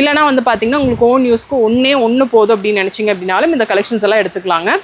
இல்லைனா வந்து பார்த்தீங்கன்னா உங்களுக்கு ஓன் யூஸ்க்கு ஒன்று போதும் அப்படின்னு நினச்சிங்க அப்படின்னாலும் இந்த கலெக்ஷன்ஸ் எல்லாம் எடுத்துக்கலாங்க.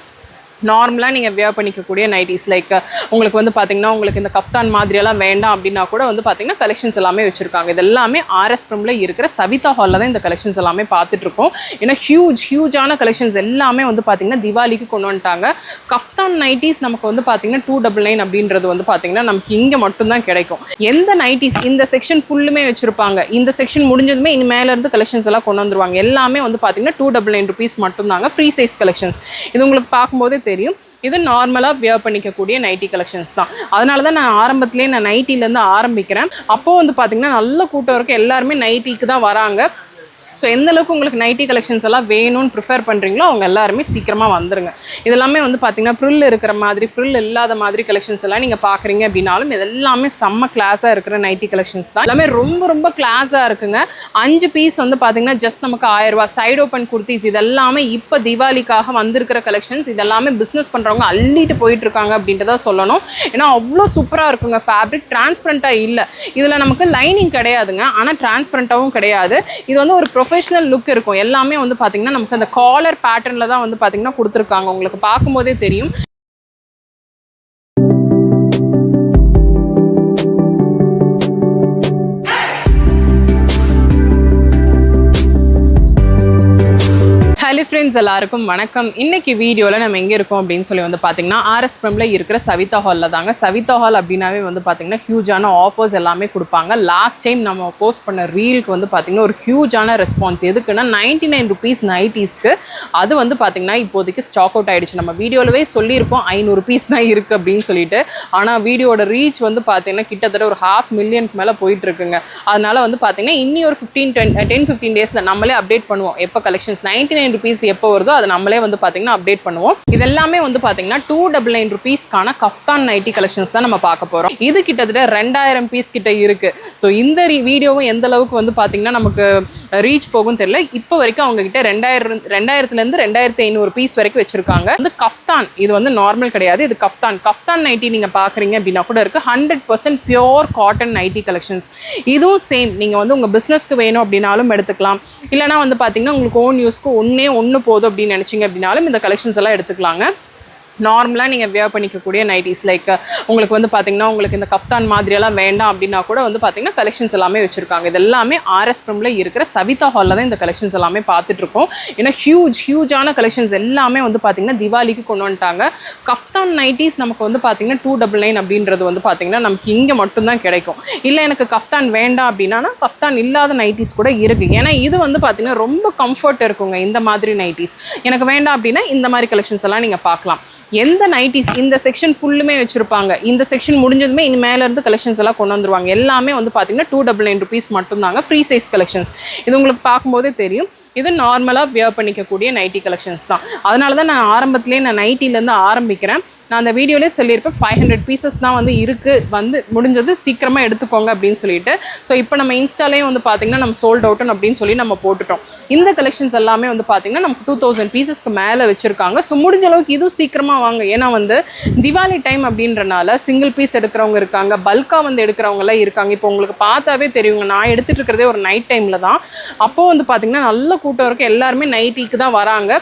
நார்மலாக நீங்கள் வியர் பண்ணிக்கக்கூடிய நைட்டிஸ் லைக் உங்களுக்கு வந்து பார்த்தீங்கன்னா உங்களுக்கு இந்த கஃப்தான் மாதிரியெல்லாம் வேண்டாம் அப்படின்னா கூட வந்து பார்த்தீங்கன்னா கலெக்ஷன்ஸ் எல்லாமே வச்சுருக்காங்க. இது எல்லாமே ஆர்எஸ்பிரமில் இருக்கிற சவிதா ஹாலில் தான் இந்த கலெக்ஷன்ஸ் எல்லாமே பார்த்துட்ருக்கோம். ஏன்னா ஹியூஜான கலெக்ஷன்ஸ் எல்லாமே வந்து பார்த்தீங்கன்னா திவாலிக்கு கொண்டு வந்துட்டாங்க. கஃப்தான் நைட்டிஸ் நமக்கு வந்து பார்த்தீங்கன்னா 299 அப்படின்றது வந்து பார்த்தீங்கன்னா நமக்கு இங்கே மட்டும்தான் கிடைக்கும். எந்த நைட்டிஸ் இந்த செக்ஷன் ஃபுல்லுமே வச்சுருப்பாங்க. இந்த செக்ஷன் முடிஞ்சதுமே இனி மேலேருந்து கலெக்ஷன்ஸ் எல்லாம் கொண்டு வந்துருவாங்க. எல்லாமே வந்து பார்த்தீங்கன்னா 299 rupees மட்டும்தாங்க. Free size collections. இது உங்களுக்கு பார்க்கும்போதே தெரியும். இது நார்மலாக வியர் பண்ணிக்கக்கூடிய நைட்டி கலெக்ஷன்ஸ் தான். அதனால தான் நான் ஆரம்பத்திலே நைட்டிலேருந்து ஆரம்பிக்கிறேன். அப்போது வந்து பார்த்திங்கன்னா நல்ல கூட்டம் இருக்குது. எல்லாருமே நைட்டிக்கு தான் வராங்க. ஸோ எந்த அளவுக்கு உங்களுக்கு நைட்டி கலெக்ஷன்ஸ் எல்லாம் வேணும்னு ப்ரிஃபர் பண்ணுறீங்களோ அவங்க எல்லாருமே சீக்கிரமாக வந்துருங்க. இதெல்லாமே வந்து பார்த்தீங்கன்னா ஃப்ரில் இருக்கிற மாதிரி ஃப்ரில் இல்லாத மாதிரி கலெக்ஷன்ஸ் எல்லாம் நீங்கள் பார்க்குறீங்க அப்படின்னாலும் இது எல்லாமே செம்ம கிளாஸாக இருக்கிற நைட்டி கலெக்ஷன்ஸ் தான். எல்லாமே ரொம்ப ரொம்ப கிளாஸாக இருக்குங்க. 5 பீஸ் வந்து பார்த்தீங்கன்னா ஜஸ்ட் நமக்கு 1000 ரூபா. சைடு ஓப்பன் குர்த்திஸ் இதெல்லாமே இப்போ தீபாவளிக்காக வந்திருக்கிற கலெக்ஷன்ஸ். இதெல்லாமே பிஸ்னஸ் பண்ணுறவங்க அள்ளிட்டு போயிட்டு இருக்காங்க அப்படின்ட்டு தான் சொல்லணும். ஏன்னா அவ்வளோ சூப்பராக இருக்குங்க. ஃபேப்ரிக் டிரான்ஸ்பரண்ட்டாக இல்லை. இதில் நமக்கு லைனிங் கிடையாதுங்க, ஆனால் டிரான்ஸ்பரண்ட்டாகவும் கிடையாது. இது வந்து ஒரு ப்ரொஃபஷனல் லுக் இருக்கும். எல்லாமே வந்து பார்த்தீங்கன்னா நமக்கு அந்த காலர் பேட்டர்னில் தான் வந்து பார்த்தீங்கன்னா கொடுத்துருக்காங்க. உங்களுக்கு பார்க்கும்போதே தெரியும். ஹலோ ஃப்ரெண்ட்ஸ், எல்லாருக்கும் வணக்கம். இன்னைக்கு வீடியோவில் நம்ம எங்கே இருக்கோம் அப்படின்னு சொல்லி வந்து பார்த்தீங்கன்னா ஆர்எஸ்பிரமில் இருக்கிற சவிதா ஹாலில் தாங்க. சவிதா ஹால் அப்படின்னாவே வந்து பார்த்தீங்கன்னா ஹியூஜான ஆஃபர்ஸ் எல்லாமே கொடுப்பாங்க. லாஸ்ட் டைம் நம்ம போஸ்ட் பண்ண ரீலுக்கு வந்து பார்த்தீங்கன்னா ஒரு ஹியூஜான ரெஸ்பான்ஸ். எதுக்குன்னா 99 rupees நைட்டிஸ்க்கு அது வந்து பார்த்தீங்கன்னா இப்போதைக்கு ஸ்டாக் அவுட் ஆகிடுச்சு. நம்ம வீடியோவிலே சொல்லியிருக்கோம் 500 rupees தான் இருக்குது அப்படின்னு சொல்லிட்டு. ஆனால் வீடியோட ரீச் வந்து பார்த்தீங்கன்னா கிட்டத்தட்ட ஒரு 500,000 மேலே போயிட்டு இருக்குங்க. அதனால வந்து பார்த்தீங்கன்னா இன்னி ஒரு 10-15 டேஸில் நம்மளே அப்டேட் பண்ணுவோம். எப்போ கலெக்ஷன்ஸ் 99 rupees எப்போ வருதோ அதை நம்மளே வந்து பார்த்தீங்கன்னா அப்டேட் பண்ணுவோம். இதெல்லாமே வந்து பார்த்தீங்கன்னா 299 rupeesக்கான கஃப்தான் நைட்டி கலெக்ஷன்ஸ் தான் நம்ம பார்க்க போகிறோம். இது கிட்டத்தட்ட 2000 பீஸ் கிட்ட இருக்கு. ஸோ இந்த வீடியோவும் எந்த அளவுக்கு வந்து பார்த்தீங்கன்னா நமக்கு ரீச் போகும் தெரியல. இப்போ வரைக்கும் அவங்க கிட்ட 2000லேருந்து 2500 பீஸ் வரைக்கும் வச்சிருக்காங்க. வந்து கஃப்தான், இது வந்து நார்மல் கிடையாது, இது கஃப்தான் நைட்டி நீங்க பாக்குறீங்க அப்படின்னா கூட இருக்கு. 100% பியோர் காட்டன் நைட்டி கலெக்ஷன்ஸ். இதுவும் சேம், நீங்க வந்து உங்க பிசினஸ்க்கு வேணும் அப்படின்னாலும் எடுத்துக்கலாம். இல்லைனா வந்து பாத்தீங்கன்னா உங்களுக்கு ஓன் யூஸ்க்கு ஒன்று போதும் அப்படின்னு நினைச்சீங்க அப்படின்னாலும் இந்த கலெக்ஷன்ஸ் எல்லாம் எடுத்துக்கலாங்க. நார்மலாக நீங்கள் வியர் பண்ணிக்கக்கூடிய நைட்டிஸ் லைக் உங்களுக்கு வந்து பார்த்தீங்கன்னா உங்களுக்கு இந்த கஃப்தான் மாதிரியெல்லாம் வேண்டாம் அப்படின்னா கூட வந்து பார்த்தீங்கன்னா கலெக்ஷன்ஸ் எல்லாமே வச்சுருக்காங்க. இது எல்லாமே ஆர்எஸ்பிரமில் இருக்கிற சவிதா ஹாலில் தான் இந்த கலெக்ஷன்ஸ் எல்லாமே பார்த்துட்ருக்கோம். ஏன்னா ஹியூஜான கலெக்ஷன்ஸ் எல்லாமே வந்து பார்த்தீங்கன்னா திவாலிக்கு கொண்டு வந்துட்டாங்க. கஃப்தான் நைட்டிஸ் நமக்கு வந்து பார்த்தீங்கன்னா 299 அப்படின்றது வந்து பார்த்தீங்கன்னா நமக்கு இங்கே மட்டும்தான் கிடைக்கும். இல்லை எனக்கு கஃப்தான் வேண்டாம் அப்படின்னா கஃப்தான் இல்லாத நைட்டிஸ் கூட இருக்குது. ஏன்னா இது வந்து பார்த்தீங்கன்னா ரொம்ப கம்ஃபர்ட் இருக்குங்க. இந்த மாதிரி நைட்டிஸ் எனக்கு வேண்டாம் அப்படின்னா இந்த மாதிரி கலெக்ஷன்ஸ் எல்லாம் நீங்கள் பார்க்கலாம். எந்த நைட்டிஸ் இந்த செக்ஷன் ஃபுல்லுமே வச்சுருப்பாங்க. இந்த செக்ஷன் முடிஞ்சதுமே இனி மேலேருந்து கலெக்ஷன்ஸ் எல்லாம் கொண்டு வந்துருவாங்க. எல்லாமே வந்து பார்த்தீங்கன்னா 299 rupees மட்டும்தாங்க. Free size collections. இது உங்களுக்கு பார்க்கும்போதே தெரியும். இது நார்மலாக வியர் பண்ணிக்கக்கூடிய நைட்டி கலெக்ஷன்ஸ் தான். அதனால தான் நான் ஆரம்பத்திலே நைட்டிலேருந்து ஆரம்பிக்கிறேன். நான் அந்த வீடியோலேயே சொல்லியிருப்பேன் 500 pieces தான் வந்து இருக்குது, வந்து முடிஞ்சது சீக்கிரமாக எடுத்துக்கோங்க அப்படின்னு சொல்லிட்டு. ஸோ இப்போ நம்ம இன்ஸ்டாலேயும் வந்து பார்த்திங்கன்னா நம்ம சோல்ட் அவுட்டன் அப்படின்னு சொல்லி நம்ம போட்டுட்டோம். இந்த கலெக்ஷன்ஸ் எல்லாமே வந்து பார்த்திங்கன்னா நமக்கு 2000 piecesக்கு மேலே வச்சுருக்காங்க. ஸோ முடிஞ்ச அளவுக்கு இதுவும் சீக்கிரமாக வாங்க. ஏன்னா வந்து திவாலி டைம் அப்படின்றனால சிங்கிள் பீஸ் எடுக்கிறவங்க இருக்காங்க, பல்காக வந்து எடுக்கிறவங்கலாம் இருக்காங்க. இப்போ உங்களுக்கு பார்த்தாவே தெரியுங்க, நான் எடுத்துகிட்டு இருக்கிறதே ஒரு நைட் டைமில் தான். அப்போது வந்து பார்த்திங்கன்னா நல்ல கூட்டம் இருக்குது. எல்லாருமே நைட்டிக்கு தான் வராங்க.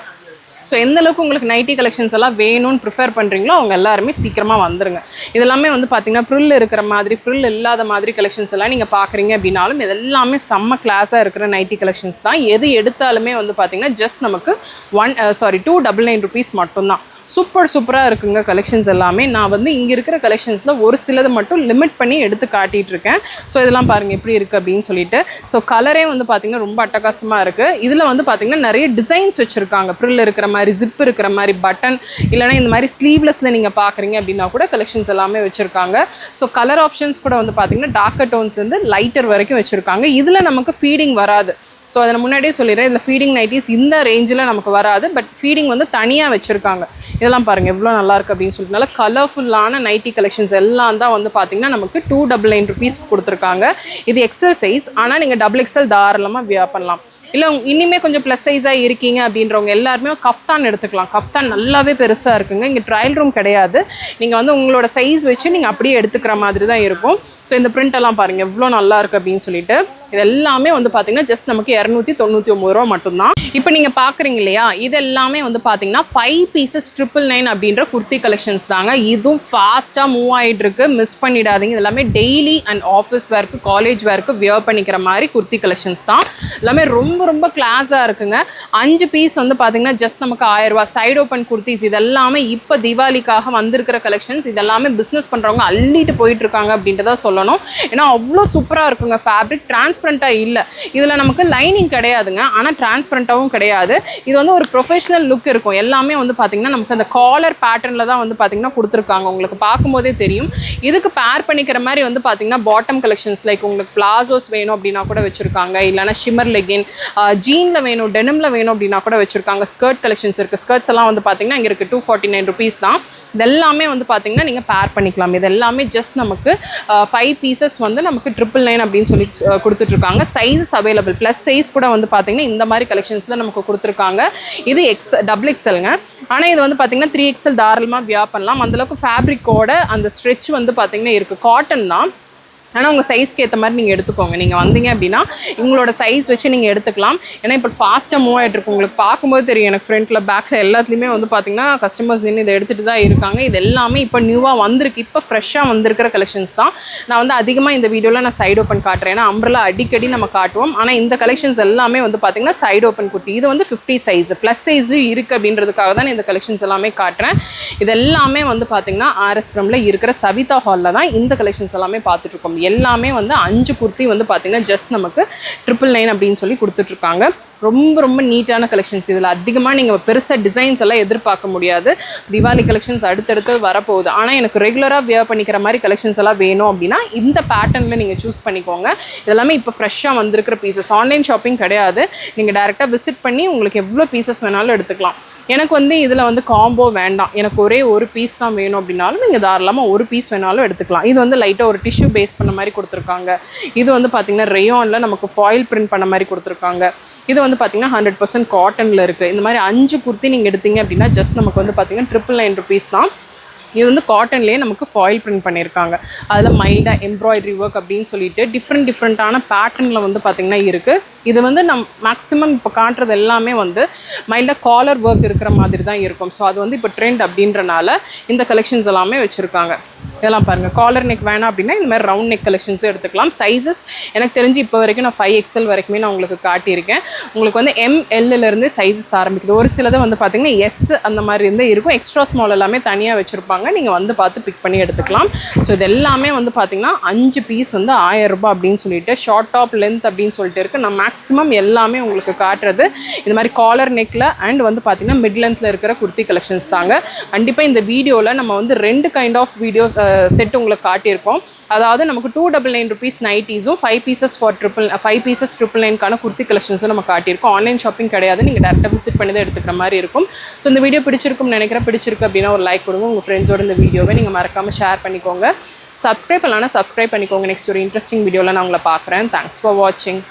ஸோ எந்த அளவுக்கு உங்களுக்கு நைட்டி கலெக்ஷன்ஸ் எல்லாம் வேணும்னு ப்ரிஃபர் பண்ணுறீங்களோ அவங்க எல்லாருமே சீக்கிரமாக வந்துருங்க. இதெல்லாமே வந்து பார்த்தீங்கன்னா ஃப்ரில் இருக்கிற மாதிரி ஃப்ரில் இல்லாத மாதிரி கலெக்ஷன்ஸ் எல்லாம் நீங்கள் பார்க்குறீங்க அப்படின்னாலும் இது எல்லாமே செம்ம கிளாஸாக இருக்கிற நைட்டி கலெக்ஷன்ஸ் தான். எது எடுத்தாலுமே வந்து பார்த்தீங்கன்னா ஜஸ்ட் நமக்கு 299 rupees மட்டும்தான். சூப்பராக இருக்குங்க கலெக்ஷன்ஸ் எல்லாமே. நான் வந்து இங்கே இருக்கிற கலெக்ஷன்ஸில் ஒரு சிலது மட்டும் லிமிட் பண்ணி எடுத்து காட்டிகிட்டு இருக்கேன். ஸோ இதெல்லாம் பாருங்கள் எப்படி இருக்குது அப்படின்னு சொல்லிட்டு. ஸோ கலரே வந்து பார்த்திங்கன்னா ரொம்ப அட்டகாசமாக இருக்குது. இதில் வந்து பார்த்திங்கன்னா நிறைய டிசைன்ஸ் வச்சுருக்காங்க. ஃப்ரில் இருக்கிற மாதிரி, ஜிப் இருக்கிற மாதிரி, பட்டன், இல்லைனா இந்த மாதிரி ஸ்லீவ்லெஸில் நீங்கள் பார்க்குறீங்க அப்படின்னா கூட கலெக்ஷன்ஸ் எல்லாமே வச்சுருக்காங்க. ஸோ கலர் ஆப்ஷன்ஸ் கூட வந்து பார்த்திங்கன்னா டார்க்கர் டோன்ஸ்லேருந்து லைட்டர் வரைக்கும் வச்சுருக்காங்க. இதில் நமக்கு ஃபீடிங் வராது. ஸோ அதை முன்னாடியே சொல்லிடுறேன், இதில் ஃபீடிங் நைட்டிஸ் இந்த ரேஞ்சில் நமக்கு வராது. பட் ஃபீடிங் வந்து தனியாக வச்சுருக்காங்க. இதெல்லாம் பாருங்கள் எவ்வளோ நல்லாயிருக்கு அப்படின்னு சொல்லிட்டு. நல்லா கலர்ஃபுல்லான நைட்டி கலெக்ஷன்ஸ் எல்லாம் தான் வந்து பார்த்திங்கன்னா நமக்கு 299 rupees கொடுத்துருக்காங்க. இது எக்ஸல் சைஸ், ஆனால் நீங்கள் XXL தாராளமாக வியர் பண்ணலாம். இல்லை இனிமேல் கொஞ்சம் ப்ளஸ் சைஸாக இருக்கீங்க அப்படின்றவங்க எல்லாருமே கஃப்தான் எடுத்துக்கலாம். கஃப்தான் நல்லாவே பெருசாக இருக்குங்க. இங்கே ட்ரையல் ரூம் கிடையாது. நீங்கள் வந்து உங்களோட சைஸ் வச்சு நீங்கள் அப்படியே எடுத்துக்கிற மாதிரி தான் இருக்கும். ஸோ இந்த பிரிண்ட் எல்லாம் பாருங்கள் எவ்வளோ நல்லா இருக்குது அப்படின்னு சொல்லிட்டு. இது எல்லாமே வந்து பார்த்தீங்கன்னா ஜஸ்ட் நமக்கு 299 ரூபா மட்டும்தான். இப்போ நீங்கள் பார்க்குறீங்க இல்லையா, இது எல்லாமே வந்து பார்த்தீங்கன்னா 5 பீசஸ் 999 அப்படின்ற குர்த்தி கலெக்ஷன்ஸ் தாங்க. இதுவும் ஃபாஸ்ட்டாக மூவ் ஆகிட்டு இருக்கு, மிஸ் பண்ணிடாதீங்க. இது எல்லாமே டெய்லி அண்ட் ஆஃபீஸ் வேர்க்கு, காலேஜ் வேர்க்கு வியர் பண்ணிக்கிற மாதிரி குர்த்தி கலெக்ஷன்ஸ் தான். எல்லாமே ரொம்ப ரொம்ப கிளாஸாக இருக்குங்க. 5 பீஸ் வந்து பார்த்தீங்கன்னா ஜஸ்ட் நமக்கு 1000 ரூபா. சைடு ஓப்பன் குர்த்திஸ் இதெல்லாமே இப்போ தீபாவளிக்காக வந்திருக்கிற கலெக்ஷன்ஸ். இதெல்லாமே பிஸ்னஸ் பண்ணுறவங்க அள்ளிட்டு போயிட்டு இருக்காங்க அப்படின்ட்டு தான் சொல்லணும். ஏன்னா அவ்வளோ சூப்பராக இருக்குங்க. ஃபேப்ரிக் டிரான்ஸ்பரண்ட்டாக இல்லை, இதில் நமக்கு லைனிங் கிடையாதுங்க, ஆனால் டிரான்ஸ்பரண்ட்டாகவும் கிடையாது. இது வந்து ஒரு ப்ரொஃபஷனல் லுக் இருக்கும். எல்லாமே வந்து பார்த்தீங்கன்னா நமக்கு அந்த காலர் பேட்டர்னில் தான் வந்து பார்த்தீங்கன்னா கொடுத்துருக்காங்க. உங்களுக்கு பார்க்கும்போதே தெரியும். இதுக்கு பேர் பண்ணிக்கிற மாதிரி வந்து பார்த்தீங்கன்னா பாட்டம் கலெக்ஷன்ஸ் லைக் உங்களுக்கு பிளாசோஸ் வேணும் அப்படின்னா கூட வச்சுருக்காங்க, இல்லைனா ஷிம்மர் லெகின், ஜீனில் வேணும், டெனிமில் வேணும் அப்படின்னா கூட வச்சுருக்காங்க. ஸ்கர்ட் கலெக்ஷன்ஸ் இருக்குது. ஸ்கர்ட்ஸ் எல்லாம் வந்து பார்த்தீங்கன்னா இங்கே இருக்குது 249 ருபீஸ் தான். இதெல்லாமே வந்து பார்த்தீங்கன்னா நீங்கள் பேர் பண்ணிக்கலாம். இது எல்லாமே ஜஸ்ட் நமக்கு 5 பீசஸ் வந்து நமக்கு 999 அப்படின்னு சொல்லி கொடுத்துட்ருக்காங்க. சைஸஸ் அவைலபிள், ப்ளஸ் சைஸ் கூட வந்து பார்த்தீங்கன்னா இந்த மாதிரி கலெக்ஷன்ஸில் நமக்கு கொடுத்துருக்காங்க. இது டபுள் எக்ஸ்எல்ங்க. ஆனால் இது வந்து பார்த்தீங்கன்னா 3XL தாராளமாக வியர் பண்ணலாம். அந்தளவுக்கு ஃபேப்ரிக்கோட அந்த ஸ்ட்ரெச் வந்து பார்த்தீங்கன்னா இருக்குது. காட்டன் தான், ஆனால் உங்கள் சைஸ்க்கு ஏற்ற மாதிரி நீங்கள் எடுத்துக்கோங்க. நீங்கள் வந்தீங்க அப்படின்னா உங்களோட சைஸ் வச்சு நீங்கள் எடுத்துக்கலாம். ஏன்னா இப்போ ஃபாஸ்ட்டாக மூவ் ஆகிட்டு இருக்கும். உங்களுக்கு பார்க்கும்போது தெரியும். எனக்கு ஃப்ரண்ட்டில் பேக்கில் எல்லாத்துலேயுமே வந்து பார்த்தீங்கன்னா கஸ்டமர்ஸ் நின்று இதை எடுத்துகிட்டு தான் இருக்காங்க. இது எல்லாமே இப்போ நியூவாக வந்திருக்கு, இப்போ ஃப்ரெஷ்ஷாக வந்திருக்கிற கலெக்ஷன்ஸ் தான். நான் வந்து அதிகமாக இந்த வீடியோவில் நான் சைடு ஓப்பன் காட்டுறேன். ஏன்னா அம்ப்ரெல்லா அடிக்கடி நம்ம காட்டுவோம். ஆனால் இந்த கலெக்ஷன்ஸ் எல்லாமே வந்து பார்த்தீங்கன்னா சைடு ஓப்பன் குர்த்தி. இது வந்து 50 சைஸ் ப்ளஸ் சைஸ்லையும் இருக்குது அப்படின்றதுக்காக தான் இந்த கலெக்ஷன்ஸ் எல்லாமே காட்டுறேன். இது எல்லாமே வந்து பார்த்தீங்கன்னா ஆர்எஸ் பிரமில் இருக்கிற சவிதா ஹாலில் தான் இந்த கலெக்ஷன்ஸ் எல்லாமே பார்த்துட்ருக்கோம். எல்லாமே வந்து 5 குர்த்தி வந்து பார்த்தீங்கன்னா ஜஸ்ட் நமக்கு 999 அப்படின்னு சொல்லி கொடுத்துட்ருக்காங்க. ரொம்ப ரொம்ப நீட்டான கலெக்ஷன்ஸ். இதில் அதிகமாக நீங்கள் பெருசாக டிசைன்ஸ் எல்லாம் எதிர்பார்க்க முடியாது. தீபாவளி கலெக்ஷன்ஸ் அடுத்தடுத்து வரப்போகுது. ஆனால் எனக்கு ரெகுலராக வியர் பண்ணிக்கிற மாதிரி கலெக்ஷன்ஸ் எல்லாம் வேணும் அப்படின்னா இந்த பேட்டர்னில் நீங்கள் சூஸ் பண்ணிக்கோங்க. இதெல்லாமே இப்போ ஃப்ரெஷ்ஷாக வந்திருக்கிற பீசஸ். ஆன்லைன் ஷாப்பிங் கிடையாது. நீங்கள் டேரெக்டாக விசிட் பண்ணி உங்களுக்கு எவ்வளோ பீசஸ் வேணாலும் எடுத்துக்கலாம். எனக்கு வந்து இதில் வந்து காம்போ வேண்டாம், எனக்கு ஒரே ஒரு பீஸ் தான் வேணும் அப்படின்னாலும் நீங்கள் தாராளமாக ஒரு பீஸ் வேணாலும் எடுத்துக்கலாம். இது வந்து லைட்டாக ஒரு டிஷ்யூ பேஸ் பண்ண மாதிரி கொடுத்துருக்காங்க. இது வந்து பார்த்திங்கன்னா ரேயானில் நமக்கு ஃபாயில் பிரிண்ட் பண்ண மாதிரி கொடுத்துருக்காங்க. இது வந்து பார்த்திங்கன்னா 100% காட்டனில் இருக்குது. இந்த மாதிரி 5 குர்த்தி நீங்கள் எடுத்தீங்க அப்படின்னா ஜஸ்ட் நமக்கு வந்து பார்த்திங்கன்னா 999 ருபீஸ் தான். இது வந்து காட்டன்லேயே நமக்கு ஃபாயில் பிரிண்ட் பண்ணியிருக்காங்க. அதில் மைல்டாக எம்ப்ராய்டரி ஒர்க் அப்படின்னு சொல்லிட்டு டிஃப்ரெண்ட்டான பேட்டர்னில் வந்து பார்த்திங்கன்னா இருக்குது. இது வந்து மேக்ஸிமம் இப்போ காட்டுறது எல்லாமே வந்து மைல்டாக காலர் ஒர்க் இருக்கிற மாதிரி தான் இருக்கும். ஸோ அது வந்து இப்போ ட்ரெண்ட் அப்படின்றனால இந்த கலெக்ஷன்ஸ் எல்லாமே வச்சுருக்காங்க. இதெல்லாம் பாருங்கள், காலர் நெக் வேணாம் அப்படின்னா இந்த மாதிரி ரவுண்ட் நெக் கலெக்ஷன்ஸும் எடுத்துக்கலாம். சைஸஸ் எனக்கு தெரிஞ்சு இப்போ வரைக்கும் நான் 5XL வரைக்குமே நான் உங்களுக்கு காட்டியிருக்கேன். உங்களுக்கு வந்து MLலேருந்து சைஸஸ் ஆரம்பிக்குது. ஒரு சிலது வந்து பார்த்திங்கன்னா S அந்த மாதிரி இருந்து இருக்கும். எக்ஸ்ட்ரா ஸ்மால் எல்லாமே தனியாக வச்சுருப்பாங்க. நீங்கள் வந்து பார்த்து பிக் பண்ணி எடுத்துக்கலாம். ஸோ இது எல்லாமே வந்து பார்த்திங்கன்னா 5 பீஸ் வந்து 1000 ரூபாய் அப்படின்னு சொல்லிட்டு ஷார்ட் டாப் லென்த் அப்படின்னு சொல்லிட்டு இருக்குது. நான் மேக்ஸிமம் எல்லாமே உங்களுக்கு காட்டுறது இந்த மாதிரி காலர் நெக்கில் அண்ட் வந்து பார்த்திங்கன்னா மிட் லென்த்தில் இருக்கிற குர்த்தி கலெக்ஷன்ஸ் தாங்க. கண்டிப்பாக இந்த வீடியோவில் நம்ம வந்து 2 கைண்ட் ஆஃப் வீடியோஸ் செட் உங்களுக்கு காட்டியிருக்கோம். அதாவது நமக்கு 299 ருபீஸ் நைட்டிஸும் 5 பீசஸ் 999க்கான குர்த்தி கலெக்ஷன்ஸும் நம்ம காட்டியிருக்கோம். ஆன்லைன் ஷாப்பிங் கிடையாது, நீங்கள் டேரெக்டாக விசிட் பண்ணி தான் எடுத்துக்கிற மாதிரி இருக்கும். ஸோ இந்த வீடியோ பிடிச்சிருக்கும்னு நினைக்கிறேன். பிடிச்சிருக்கு அப்படின்னா ஒரு லைக் கொடுங்க. உங்கள் ஃப்ரெண்ட்ஸோட இந்த வீடியோவை நீங்கள் மறக்காமல் ஷேர் பண்ணிக்கோங்க. சப்ஸ்கிரைப் பண்ணலாம்னா சப்ஸ்கிரைப் பண்ணிக்கோங்க. நெக்ஸ்ட் ஒரு இன்ட்ரெஸ்டிங் வீடியோவில் நான் உங்களை பார்க்குறேன். தேங்க்ஸ் ஃபார் வாட்சிங்.